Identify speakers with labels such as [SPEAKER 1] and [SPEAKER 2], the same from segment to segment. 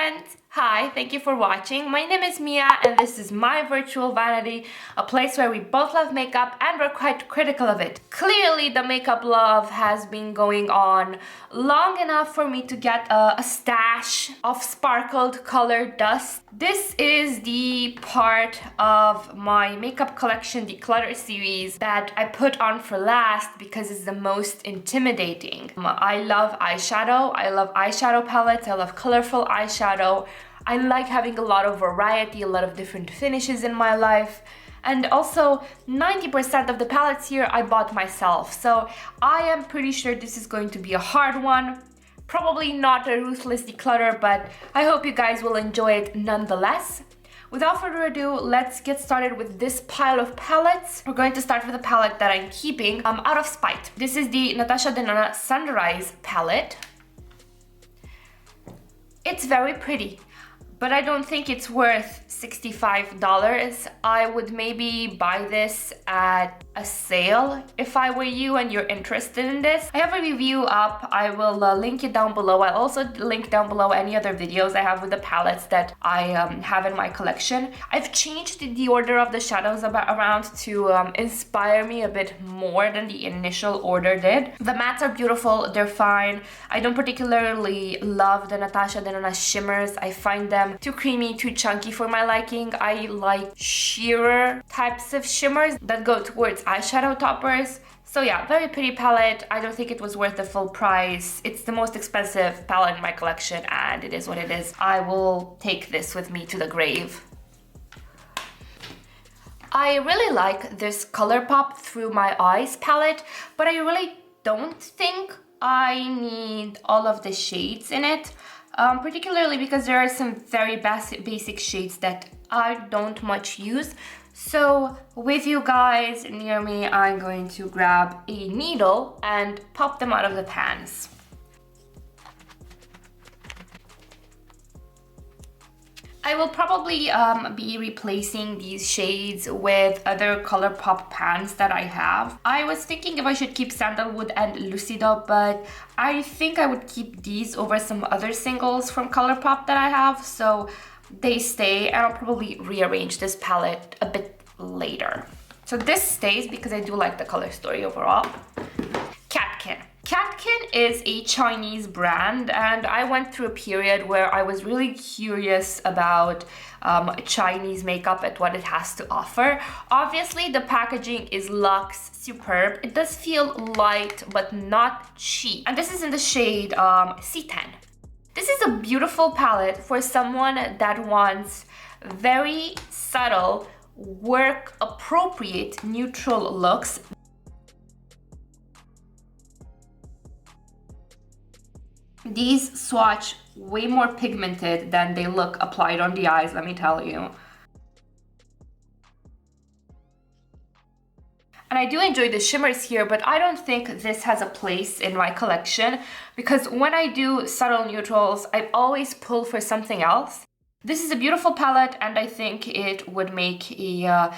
[SPEAKER 1] friends! Hi, thank you for watching. My name is Mia and this is my virtual vanity, a place where we both love makeup and we're quite critical of it. Clearly the makeup love has been going on long enough for me to get a stash of sparkled colored dust. This is the part of my makeup collection Declutter series that I put on for last because it's the most intimidating. I love eyeshadow. I love eyeshadow palettes. I love colorful eyeshadow. I like having a lot of variety, a lot of different finishes in my life. And also 90% of the palettes here I bought myself. So I am pretty sure this is going to be a hard one. Probably not a ruthless declutter, but I hope you guys will enjoy it nonetheless. Without further ado, let's get started with this pile of palettes. We're going to start with a palette that I'm keeping out of spite. This is the Natasha Denana Sunrise palette. It's very pretty, but I don't think it's worth $65. I would maybe buy this at a sale if I were you and you're interested in this. I have a review up. I will link it down below. I'll also link down below any other videos I have with the palettes that I have in my collection. I've changed the order of the shadows around to inspire me a bit more than the initial order did. The mattes are beautiful. They're fine. I don't particularly love the Natasha Denana shimmers. I find them too creamy, too chunky for my liking. I like sheerer types of shimmers that go towards eyeshadow toppers. So yeah, very pretty palette. I don't think it was worth the full price. It's the most expensive palette in my collection and it is what it is. I will take this with me to the grave. I really like this ColourPop Through My Eyes palette, but I really don't think I need all of the shades in it. Particularly because there are some very basic shades that I don't much use. So with you guys near me, I'm going to grab a needle and pop them out of the pans. I will probably be replacing these shades with other ColourPop pans that I have. I was thinking if I should keep Sandalwood and Lucido, but I think I would keep these over some other singles from ColourPop that I have, so they stay, and I'll probably rearrange this palette a bit later. So this stays because I do like the color story overall. Catkin is a Chinese brand, and I went through a period where I was really curious about Chinese makeup and what it has to offer. Obviously, the packaging is luxe, superb. It does feel light, but not cheap. And this is in the shade C10. This is a beautiful palette for someone that wants very subtle, work-appropriate, neutral looks. These swatch way more pigmented than they look applied on the eyes, let me tell you. And I do enjoy the shimmers here, but I don't think this has a place in my collection because when I do subtle neutrals, I always pull for something else. This is a beautiful palette and I think it would make a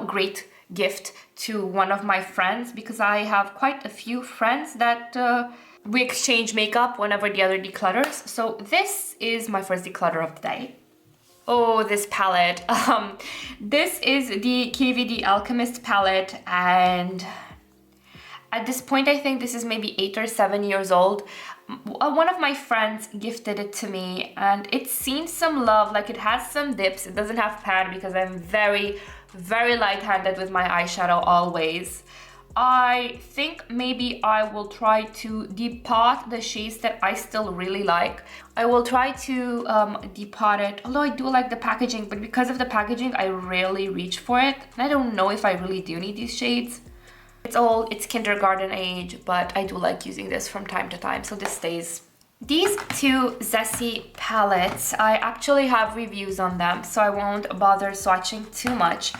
[SPEAKER 1] great gift to one of my friends because I have quite a few friends that we exchange makeup whenever the other declutters. So this is my first declutter of the day. Oh, this palette. This is the Kvd Alchemist Palette, and at this point I think this is maybe 8 or 7 years old. One of my friends gifted it to me and it's seen some love. Like, it has some dips. It doesn't have pan because I'm very, very light-handed with my eyeshadow always. I think maybe I will try to depot the shades that I still really like. I will try to depot it, although I do like the packaging, but because of the packaging, I rarely reach for it. And I don't know if I really do need these shades. It's kindergarten age, but I do like using this from time to time, so this stays. These two Zeesea palettes, I actually have reviews on them, so I won't bother swatching too much.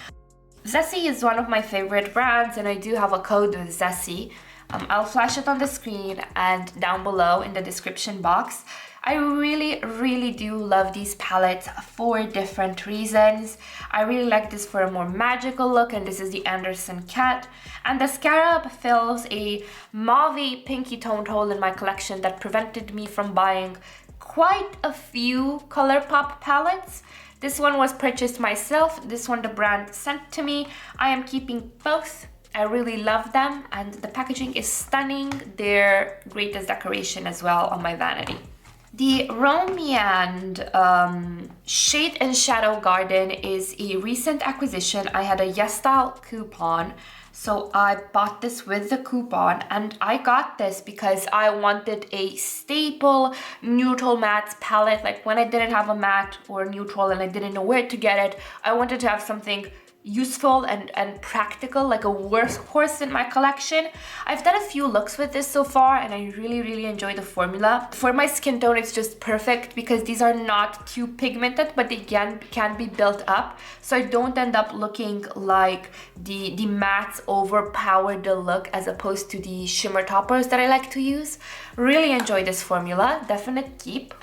[SPEAKER 1] Zeesea is one of my favorite brands and I do have a code with Zeesea. I'll flash it on the screen and down below in the description box. I really do love these palettes for different reasons. I really like this for a more magical look, and this is the Anderson Cat. And the Scarab fills a mauvey pinky toned hole in my collection that prevented me from buying quite a few ColourPop palettes. This one was purchased myself, this one the brand sent to me. I am keeping both. I really love them and the packaging is stunning. They're great as decoration as well on my vanity. The Romiand Shade and Shadow Garden is a recent acquisition. I had a YesStyle coupon, so I bought this with the coupon, and I got this because I wanted a staple neutral matte palette. Like when I didn't have a matte or neutral and I didn't know where to get it, I wanted to have something useful and practical, like a workhorse in my collection. I've done a few looks with this so far and I really enjoy the formula. For my skin tone, it's just perfect because these are not too pigmented, but they can be built up, so I don't end up looking like the mattes overpower the look as opposed to the shimmer toppers that I like to use. Really enjoy this formula, definite keep.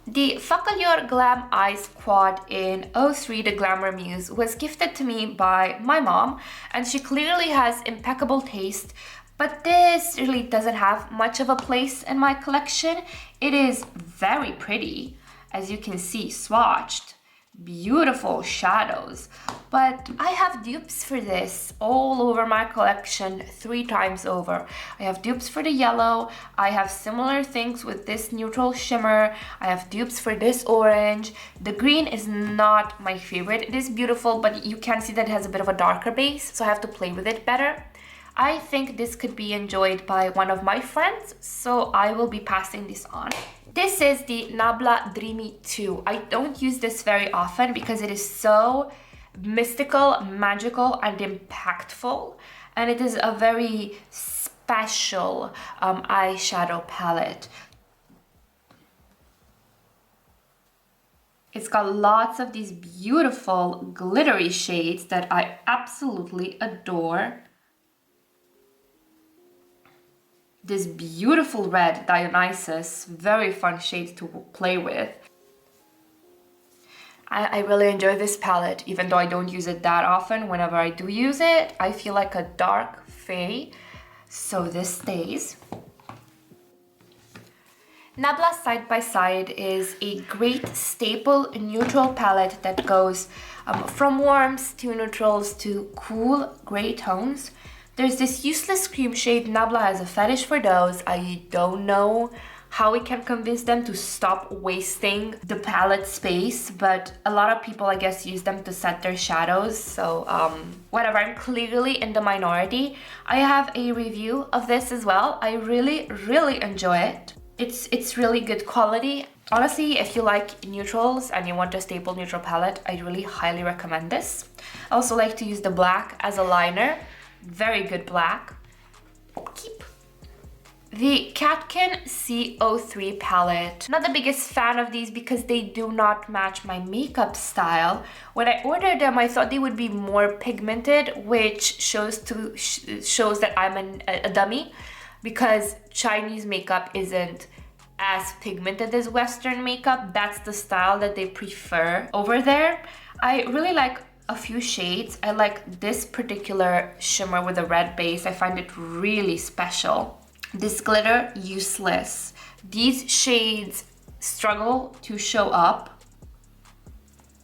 [SPEAKER 1] The Facalure Glam Eyes Quad in 03, the Glamour Muse, was gifted to me by my mom, and she clearly has impeccable taste, but this really doesn't have much of a place in my collection. It is very pretty, as you can see, swatched. Beautiful shadows, but I have dupes for this all over my collection 3 times over. I have dupes for the yellow, I have similar things with this neutral shimmer, I have dupes for this orange. The green is not my favorite. It is beautiful, but you can see that it has a bit of a darker base, so I have to play with it better. I think this could be enjoyed by one of my friends, so I will be passing this on. This is the Nabla Dreamy 2. I don't use this very often because it is so mystical, magical, and impactful. And it is a very special eyeshadow palette. It's got lots of these beautiful glittery shades that I absolutely adore. This beautiful red Dionysus, very fun shade to play with. I really enjoy this palette, even though I don't use it that often. Whenever I do use it, I feel like a dark fae, so this stays. Nabla Side by Side is a great staple neutral palette that goes from warms to neutrals to cool gray tones. There's this useless cream shade. Nabla has a fetish for those. I don't know how we can convince them to stop wasting the palette space, but a lot of people, I guess, use them to set their shadows, so whatever. I'm clearly in the minority. I have a review of this as well. I really enjoy it. It's really good quality. Honestly, if you like neutrals and you want a staple neutral palette, I really highly recommend this. I also like to use the black as a liner. Very good black. Keep. The Katkin C03 palette. Not the biggest fan of these because they do not match my makeup style. When I ordered them, I thought they would be more pigmented, which shows that I'm a dummy, because Chinese makeup isn't as pigmented as Western makeup. That's the style that they prefer over there. I really like a few shades. I like this particular shimmer with a red base. I find it really special. This glitter, useless. These shades struggle to show up.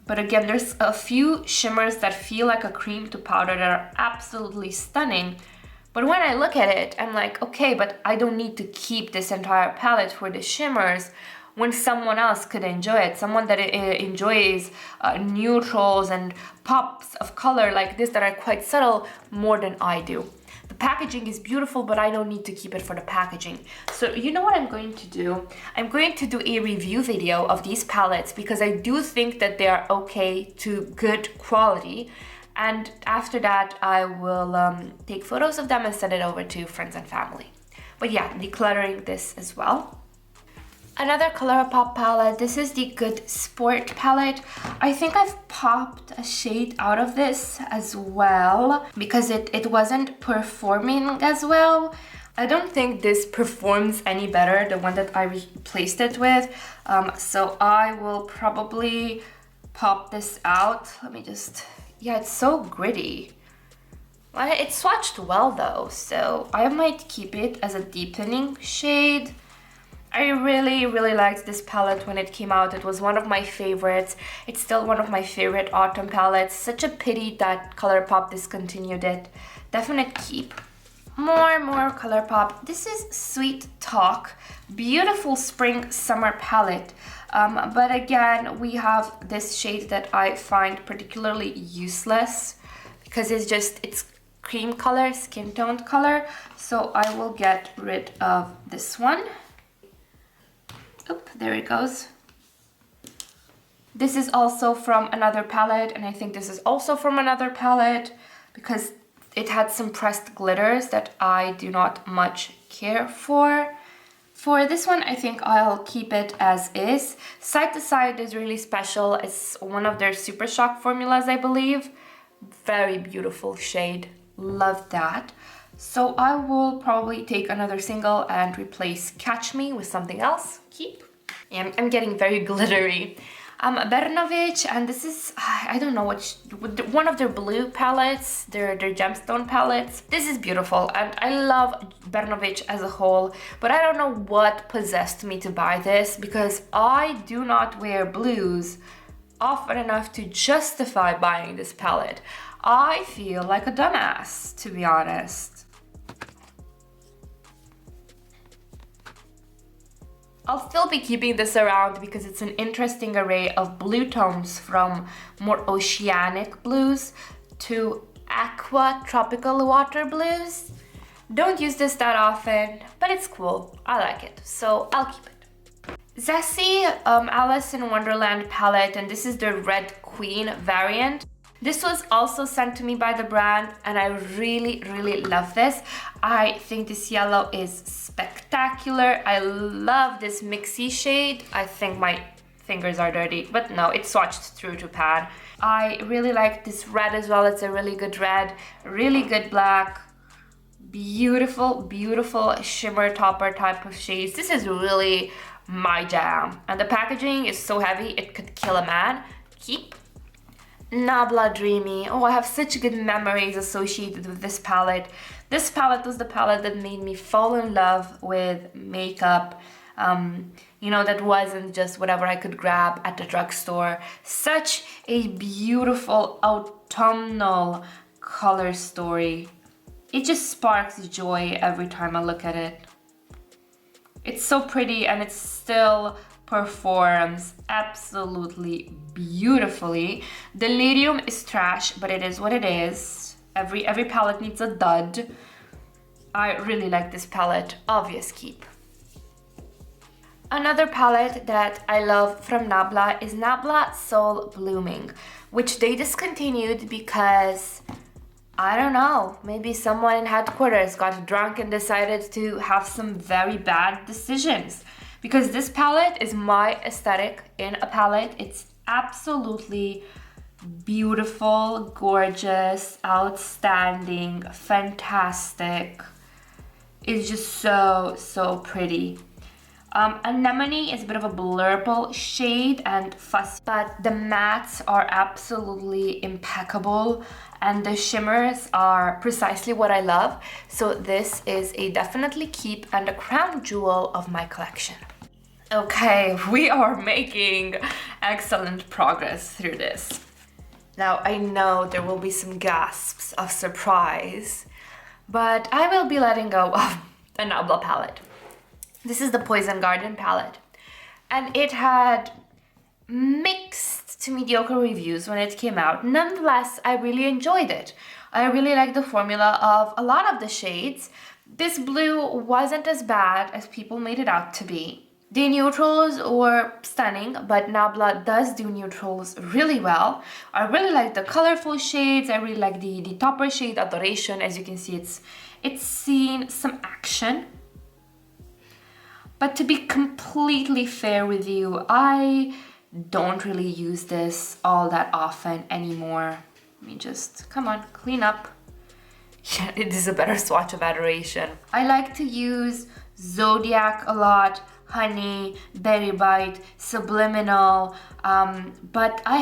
[SPEAKER 1] But again, there's a few shimmers that feel like a cream to powder that are absolutely stunning. But when I look at it, I'm like, okay, but I don't need to keep this entire palette for the shimmers when someone else could enjoy it. Someone that enjoys neutrals and pops of color like this that are quite subtle more than I do. The packaging is beautiful, but I don't need to keep it for the packaging. So you know what I'm going to do? I'm going to do a review video of these palettes because I do think that they are okay to good quality. And after that, I will take photos of them and send it over to friends and family. But yeah, decluttering this as well. Another ColourPop palette. This is the Good Sport palette. I think I've popped a shade out of this as well because it wasn't performing as well. I don't think this performs any better, the one that I replaced it with. So I will probably pop this out. Let me just... Yeah, it's so gritty. It swatched well though, so I might keep it as a deepening shade. I really, really liked this palette when it came out. It was one of my favorites. It's still one of my favorite autumn palettes. Such a pity that ColourPop discontinued it. Definite keep. More ColourPop. This is Sweet Talk. Beautiful spring summer palette. But again, we have this shade that I find particularly useless because it's cream color, skin toned color. So I will get rid of this one. Oop, there it goes. This is also from another palette, and I think this is also from another palette because it had some pressed glitters that I do not much care for. For this one, I think I'll keep it as is. Side to Side is really special. It's one of their Super Shock formulas, I believe. Very beautiful shade. Love that. So I will probably take another single and replace Catch Me with something else. Keep. I'm getting very glittery. Bernovich, and this is, I don't know one of their blue palettes, their gemstone palettes. This is beautiful, and I love Bernovich as a whole, but I don't know what possessed me to buy this because I do not wear blues often enough to justify buying this palette. I feel like a dumbass, to be honest. I'll still be keeping this around because it's an interesting array of blue tones from more oceanic blues to aqua tropical water blues. Don't use this that often, but it's cool. I like it, so I'll keep it. Zeesea Alice in Wonderland palette, and this is the Red Queen variant. This was also sent to me by the brand, and I really, really love this. I think this yellow is spectacular. I love this mixy shade. I think my fingers are dirty, but no, it swatched through to pan. I really like this red as well. It's a really good red, really good black. Beautiful, beautiful shimmer topper type of shades. This is really my jam. And the packaging is so heavy, it could kill a man. Keep. Nabla Dreamy. Oh, I have such good memories associated with this palette. This palette was the palette that made me fall in love with makeup. You know, that wasn't just whatever I could grab at the drugstore. Such a beautiful autumnal color story. It just sparks joy every time I look at it. It's so pretty, and it still performs absolutely beautifully. Delirium is trash, but it is what it is. Every palette needs a dud. I really like this palette. Obvious keep. Another palette that I love from Nabla is Nabla Soul Blooming, which they discontinued because, I don't know, maybe someone in headquarters got drunk and decided to have some very bad decisions. Because this palette is my aesthetic in a palette. It's absolutely beautiful, gorgeous, outstanding, fantastic. It's just so, so pretty. Anemone is a bit of a blurple shade and fussy, but the mattes are absolutely impeccable and the shimmers are precisely what I love. So this is a definitely keep and a crown jewel of my collection. Okay, we are making excellent progress through this. Now, I know there will be some gasps of surprise, but I will be letting go of the Nabla palette. This is the Poison Garden palette, and it had mixed to mediocre reviews when it came out. Nonetheless, I really enjoyed it. I really like the formula of a lot of the shades. This blue wasn't as bad as people made it out to be. The neutrals were stunning, but Nabla does do neutrals really well. I really like the colorful shades. I really like the topper shade, Adoration. As you can see, it's seen some action. But to be completely fair with you, I don't really use this all that often anymore. Let me just, come on, clean up. Yeah, it is a better swatch of Adoration. I like to use Zodiac a lot, Honey, Berry Bite, Subliminal, but I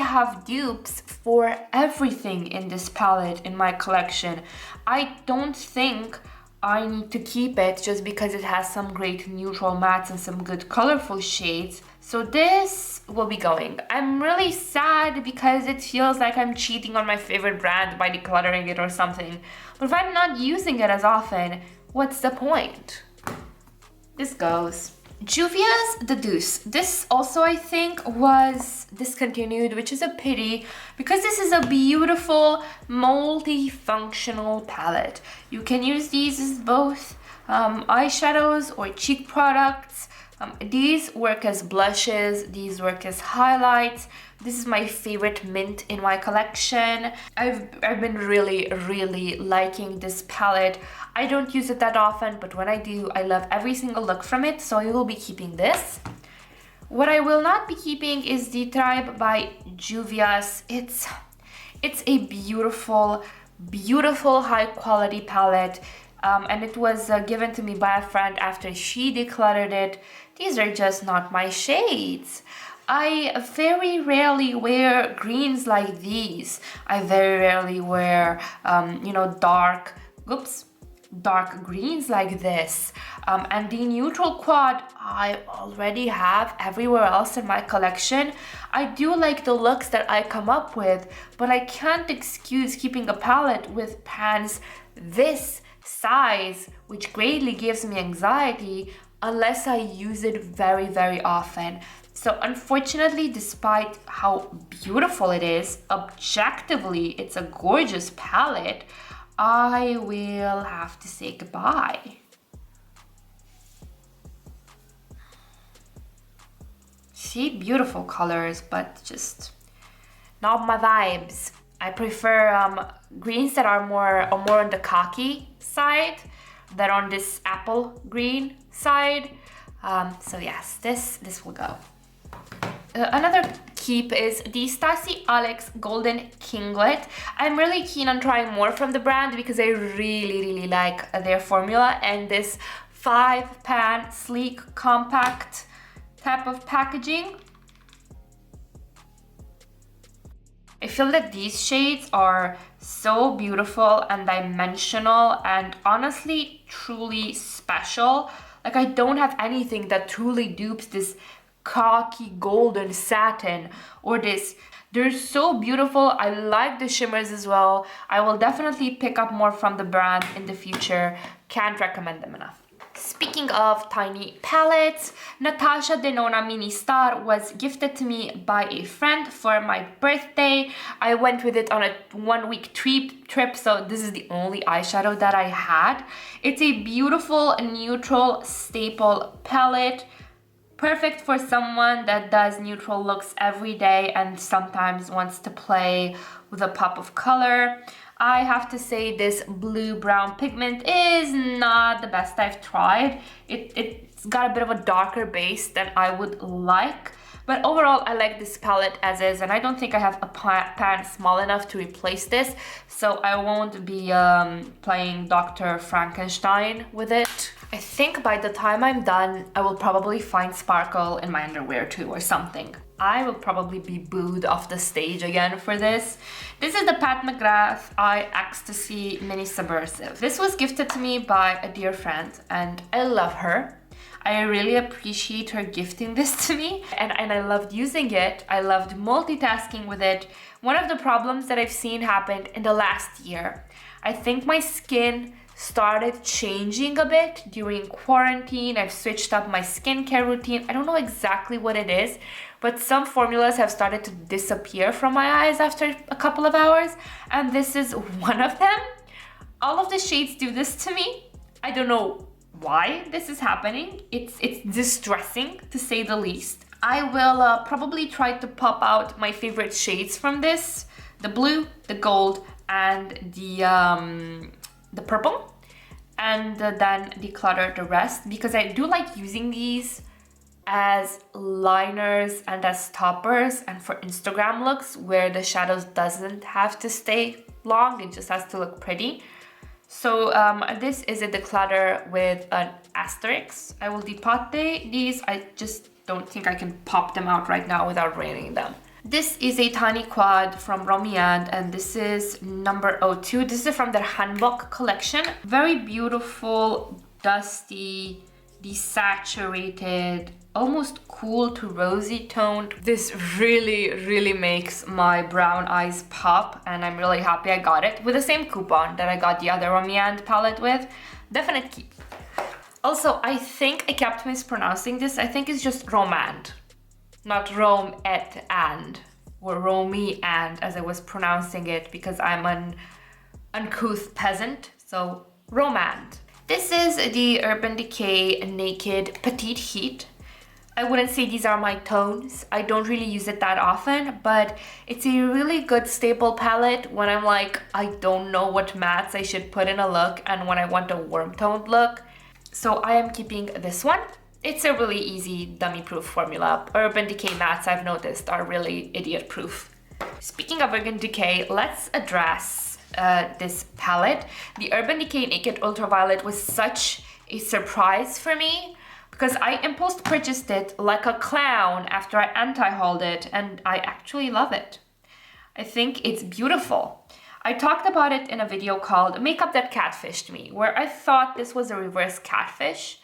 [SPEAKER 1] have dupes for everything in this palette in my collection. I don't think I need to keep it just because it has some great neutral mattes and some good colorful shades. So this will be going. I'm really sad because it feels like I'm cheating on my favorite brand by decluttering it or something. But if I'm not using it as often, what's the point? This goes. Juvia's The Deuce. This also, I think, was discontinued, which is a pity because this is a beautiful multifunctional palette. You can use these as both eyeshadows or cheek products. These work as blushes, these work as highlights. This is my favorite mint in my collection. I've been really liking this palette. I don't use it that often, but when I do, I love every single look from it, so I will be keeping this. What I will not be keeping is the Tribe by Juvia's. It's a beautiful high quality palette. And it was given to me by a friend after she decluttered it. These are just not my shades. I very rarely wear greens like these. I very rarely wear, dark greens like this. And the neutral quad I already have everywhere else in my collection. I do like the looks that I come up with, but I can't excuse keeping a palette with pans this size, which greatly gives me anxiety unless I use it very often. So unfortunately, despite how beautiful it is, objectively, it's a gorgeous palette, I will have to say goodbye. See, beautiful colors, but just not my vibes. I prefer greens that are more on the khaki side than on this apple green side. So yes, this will go. Another keep is the Stasi Alex Golden Kinglet. I'm really keen on trying more from the brand because I really like their formula and this 5-pan sleek compact type of packaging. I feel that these shades are so beautiful and dimensional and honestly truly special. Like, I don't have anything that truly dupes this khaki golden satin or this. They're so beautiful. I like the shimmers as well. I will definitely pick up more from the brand in the future. Can't recommend them enough. Speaking of tiny palettes, Natasha Denona Mini Star was gifted to me by a friend for my birthday. I went with it on a 1-week trip, so this is the only eyeshadow that I had. It's a beautiful neutral staple palette. Perfect for someone that does neutral looks every day and sometimes wants to play with a pop of color. I have to say this blue-brown pigment is not the best I've tried. It's got a bit of a darker base than I would like. But overall, I like this palette as is, and I don't think I have a pan small enough to replace this, so I won't be playing Dr. Frankenstein with it. I think by the time I'm done, I will probably find sparkle in my underwear too or something. I will probably be booed off the stage again for this. This is the Pat McGrath Eye Ecstasy Mini Subversive. This was gifted to me by a dear friend, and I love her. I really appreciate her gifting this to me, and I loved using it. I loved multitasking with it. One of the problems that I've seen happened in the last year, I think my skin started changing a bit during quarantine. I've switched up my skincare routine. I don't know exactly what it is, but some formulas have started to disappear from my eyes after a couple of hours, and this is one of them. All of the shades do this to me. I don't know why this is happening. It's distressing, to say the least. I will probably try to pop out my favorite shades from this: the blue, the gold, and the purple, and then declutter the rest, because I do like using these as liners and as toppers and for Instagram looks where the shadows doesn't have to stay long, it just has to look pretty. So this is a declutter with an asterisk. I will depot these. I just don't think I can pop them out right now without raining them. This is a tiny quad from Romiand, and this is number 02. This is from their handbook collection. Very beautiful, dusty, desaturated, almost cool to rosy toned. This really makes my brown eyes pop, and I'm really happy I got it with the same coupon that I got the other Romiand palette with. Definite keep. Also, I think I kept mispronouncing this. I think it's just Romand, not Rome et and, or Romy and, as I was pronouncing it because I'm an uncouth peasant. So Romand. This is the Urban Decay Naked Petite Heat. I wouldn't say these are my tones. I don't really use it that often, but it's a really good staple palette when I'm like, I don't know what mattes I should put in a look and when I want a warm toned look. So I am keeping this one. It's a really easy dummy-proof formula. Urban Decay mattes, I've noticed, are really idiot-proof. Speaking of Urban Decay, let's address this palette. The Urban Decay Naked Ultraviolet was such a surprise for me because I impulse purchased it like a clown after I anti-hauled it, and I actually love it. I think it's beautiful. I talked about it in a video called Makeup That Catfished Me, where I thought this was a reverse catfish,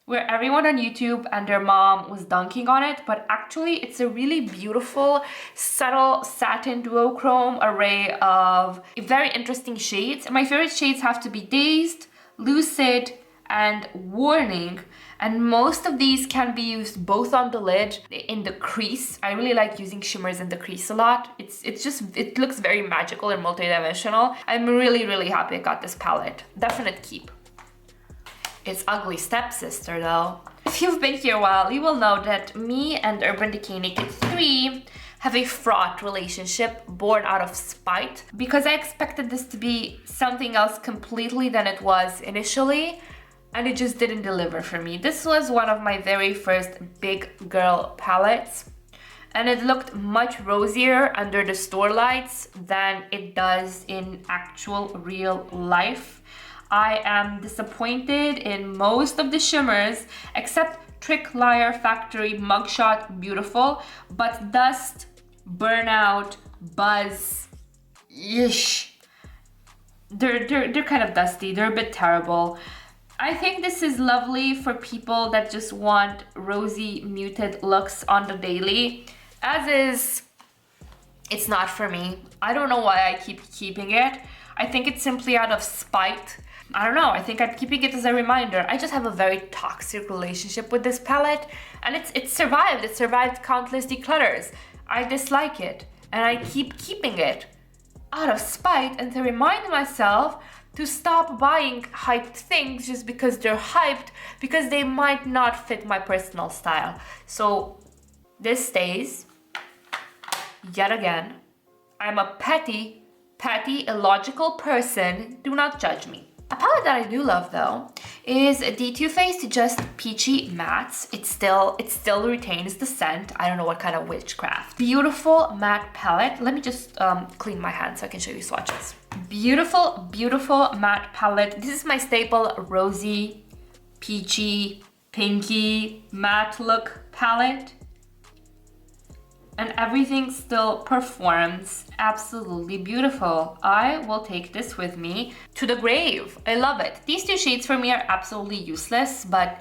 [SPEAKER 1] where everyone on YouTube and their mom was dunking on it, but actually it's a really beautiful, subtle satin duochrome array of very interesting shades. My favorite shades have to be Dazed, Lucid, and Warning, and most of these can be used both on the lid, in the crease. I really like using shimmers in the crease a lot. It looks very magical and multidimensional. I'm really happy I got this palette. Definite keep. It's ugly stepsister though. If you've been here a while, you will know that me and Urban Decay Naked 3 have a fraught relationship born out of spite, because I expected this to be something else completely than it was initially, and it just didn't deliver for me. This was one of my very first big girl palettes, and it looked much rosier under the store lights than it does in actual real life. I am disappointed in most of the shimmers, except Trick Liar Factory Mugshot, beautiful, but Dust, Burnout, Buzz, ish. They're kind of dusty, they're a bit terrible. I think this is lovely for people that just want rosy, muted looks on the daily. As is, it's not for me. I don't know why I keep keeping it. I think it's simply out of spite. I don't know, I think I'm keeping it as a reminder. I just have a very toxic relationship with this palette, and it survived countless declutters. I dislike it, and I keep keeping it out of spite and to remind myself to stop buying hyped things just because they're hyped, because they might not fit my personal style. So this stays, yet again. I'm a petty, illogical person. Do not judge me. A palette that I do love though is the Too Faced Just Peachy Mattes. It still retains the scent. I don't know what kind of witchcraft. Beautiful matte palette. Let me just clean my hands so I can show you swatches. Beautiful matte palette. This is my staple rosy, peachy, pinky matte look palette. And everything still performs absolutely beautiful. I will take this with me to the grave. I love it. These two shades for me are absolutely useless, but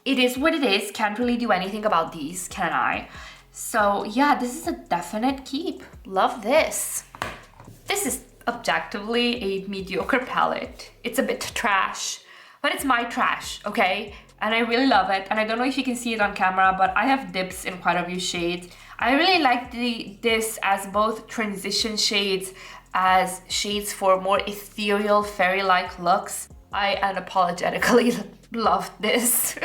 [SPEAKER 1] it is what it is. Can't really do anything about these, can I? So yeah, this is a definite keep. Love this. This is objectively a mediocre palette. It's a bit trash, but it's my trash, okay? And I really love it. And I don't know if you can see it on camera, but I have dips in quite a few shades. I really like this as both transition shades, as shades for more ethereal, fairy-like looks. I unapologetically love this.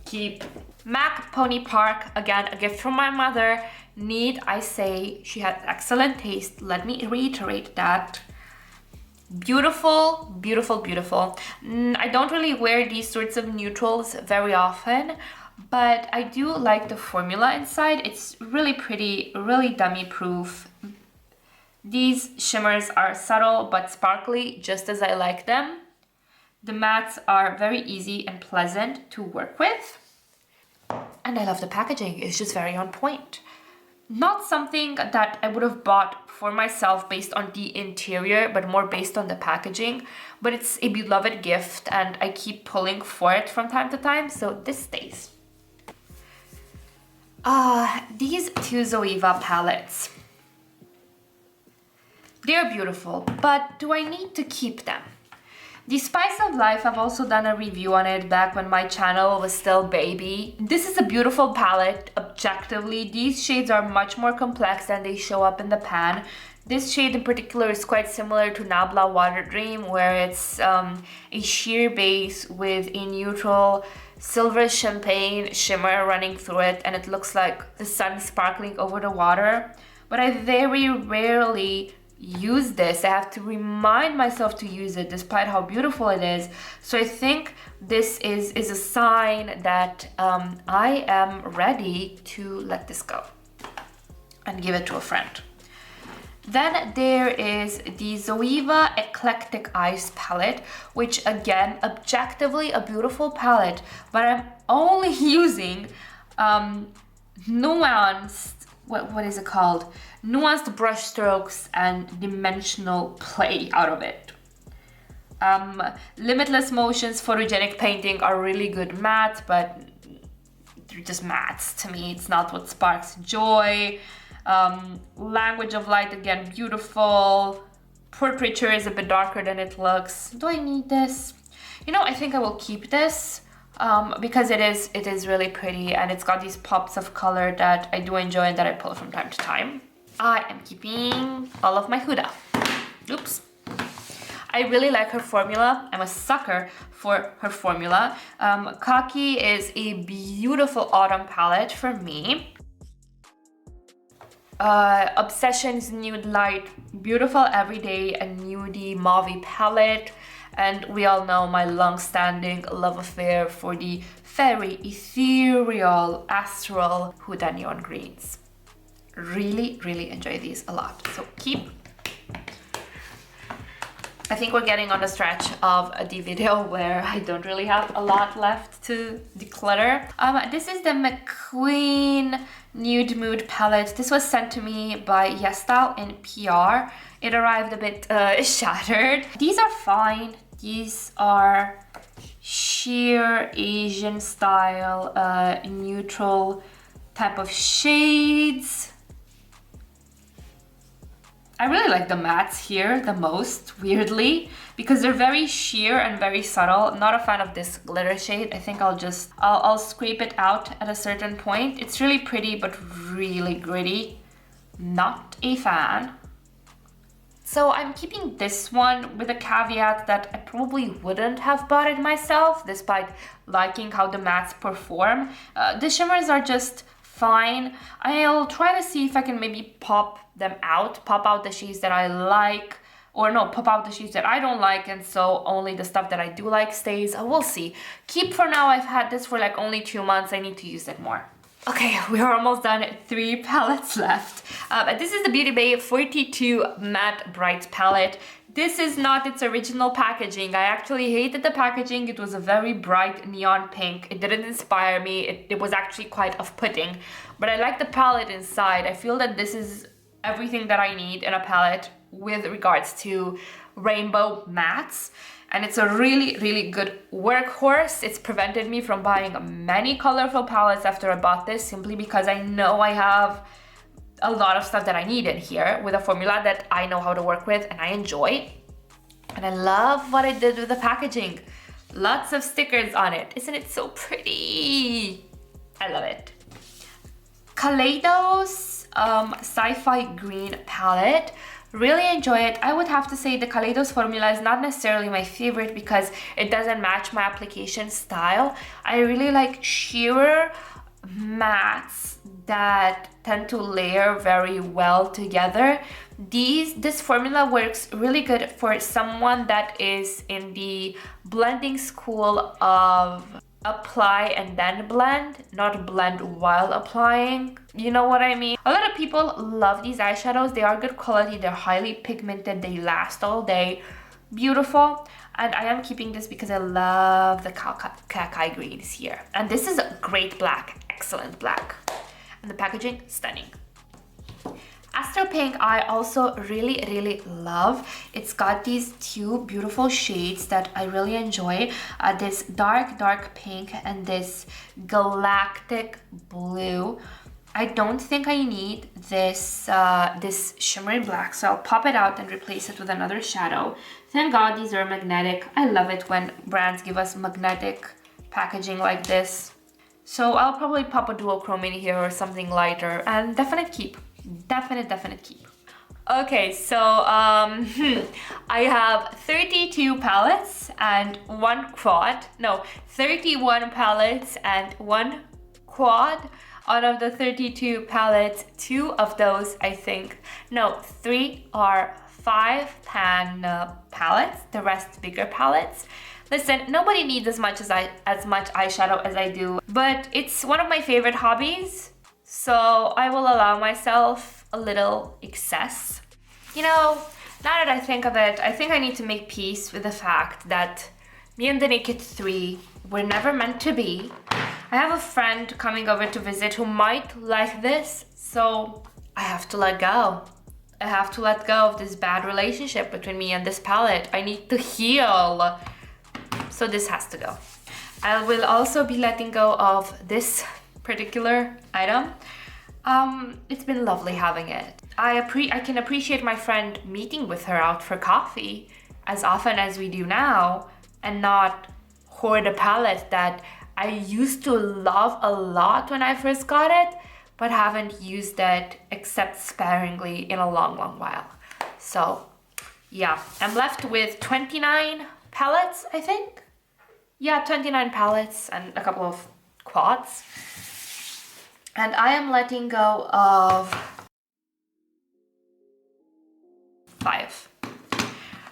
[SPEAKER 1] Keep. MAC Pony Park, again, a gift from my mother. Need I say, she had excellent taste. Let me reiterate that. Beautiful. I don't really wear these sorts of neutrals very often, but I do like the formula inside. It's really pretty, really dummy proof. These shimmers are subtle but sparkly, just as I like them. The mattes are very easy and pleasant to work with. And I love the packaging, it's just very on point. Not something that I would have bought for myself based on the interior, but more based on the packaging. But it's a beloved gift and I keep pulling for it from time to time, so this stays. These two Zoeva palettes. They're beautiful, but do I need to keep them? The Spice of Life, I've also done a review on it back when my channel was still baby. This is a beautiful palette, objectively. These shades are much more complex than they show up in the pan. This shade in particular is quite similar to Nabla Water Dream, where it's a sheer base with a neutral silver champagne shimmer running through it, and it looks like the sun sparkling over the water. But I very rarely use this. I have to remind myself to use it despite how beautiful it is. So I think this is a sign that I am ready to let this go and give it to a friend. Then there is the Zoeva Eclectic Eyes palette, which again, objectively a beautiful palette, but I'm only using nuanced, what is it called? Nuanced brush strokes and dimensional play out of it. Limitless Motions photogenic painting are really good mattes, but they're just mattes to me. It's not what sparks joy. Language of Light, again, beautiful. Portraiture is a bit darker than it looks. Do I need this? You know, I think I will keep this because it is really pretty and it's got these pops of color that I do enjoy and that I pull from time to time. I am keeping all of my Huda. Oops. I really like her formula. I'm a sucker for her formula. Khaki is a beautiful autumn palette for me. Obsessions Nude Light, beautiful everyday and nudie mauve palette. And we all know my long-standing love affair for the very ethereal, astral Huda Neon Greens. Really, really enjoy these a lot. So keep. I think we're getting on the stretch of the video where I don't really have a lot left to declutter. This is the Mcqueen Nude Mood palette. This was sent to me by YesStyle in PR. It arrived a bit shattered. These are fine. These are sheer Asian style, neutral type of shades. I really like the mattes here the most, weirdly, because they're very sheer and very subtle. I'm not a fan of this glitter shade. I think I'll scrape it out at a certain point. It's really pretty, but really gritty. Not a fan. So I'm keeping this one with a caveat that I probably wouldn't have bought it myself, despite liking how the mattes perform. The shimmers are just fine. I'll try to see if I can maybe pop out the shades that I like, or no, pop out the shades that I don't like, and so only the stuff that I do like stays. We'll see. Keep for now. I've had this for like only 2 months. I need to use it more. Okay, we are almost done. 3 palettes left. This is the Beauty Bay 42 Matte Bright palette. This is not its original packaging. I actually hated the packaging. It was a very bright neon pink. It didn't inspire me. It was actually quite off-putting. But I like the palette inside. I feel that this is everything that I need in a palette with regards to rainbow mattes. And it's a really, really good workhorse. It's prevented me from buying many colorful palettes after I bought this, simply because I know I have a lot of stuff that I need in here with a formula that I know how to work with and I enjoy. And I love what I did with the packaging. Lots of stickers on it. Isn't it so pretty? I love it. Kaleidos Sci-Fi Green palette. Really enjoy it. I would have to say the Kaleidos formula is not necessarily my favorite because it doesn't match my application style. I really like sheerer mattes that tend to layer very well together. This formula works really good for someone that is in the blending school of apply and then blend, not blend while applying. You know what I mean? A lot of people love these eyeshadows. They are good quality, they're highly pigmented, they last all day. Beautiful. And I am keeping this because I love the Kakai greens here. And this is a great black, excellent black. And the packaging, stunning. Astro Pink I also really love. It's got these two beautiful shades that I really enjoy. This dark pink and this galactic blue. I don't think I need this this shimmery black, so I'll pop it out and replace it with another shadow. Thank God these are magnetic. I love it when brands give us magnetic packaging like this. So I'll probably pop a duochrome in here or something lighter, and definite keep. Definite keep. Okay, so I have 32 palettes and 31 palettes and 1 quad. Out of the 32 palettes, 2 of those, I think, no, 3 are 5 pan palettes, the rest bigger palettes. Listen, nobody needs as much eyeshadow as I do, but it's one of my favorite hobbies, so I will allow myself a little excess. You know, now that I think of it, I think I need to make peace with the fact that me and the Naked 3 were never meant to be. I have a friend coming over to visit who might like this, so I have to let go. I have to let go of this bad relationship between me and this palette. I need to heal. So this has to go. I will also be letting go of this particular item. It's been lovely having it. I can appreciate my friend meeting with her out for coffee as often as we do now, and not hoard a palette that I used to love a lot when I first got it, but haven't used it except sparingly in a long while. So yeah, I'm left with 29 palettes, I think. Yeah, 29 palettes and a couple of quads. And I am letting go of 5.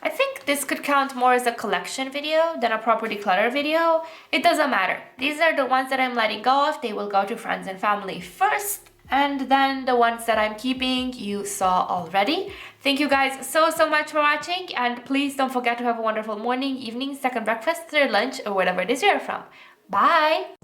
[SPEAKER 1] I think this could count more as a collection video than a proper declutter video. It doesn't matter. These are the ones that I'm letting go of. They will go to friends and family first, and then the ones that I'm keeping you saw already. Thank you guys so much for watching, and please don't forget to have a wonderful morning, evening, second breakfast, third lunch, or whatever it is you're from. Bye!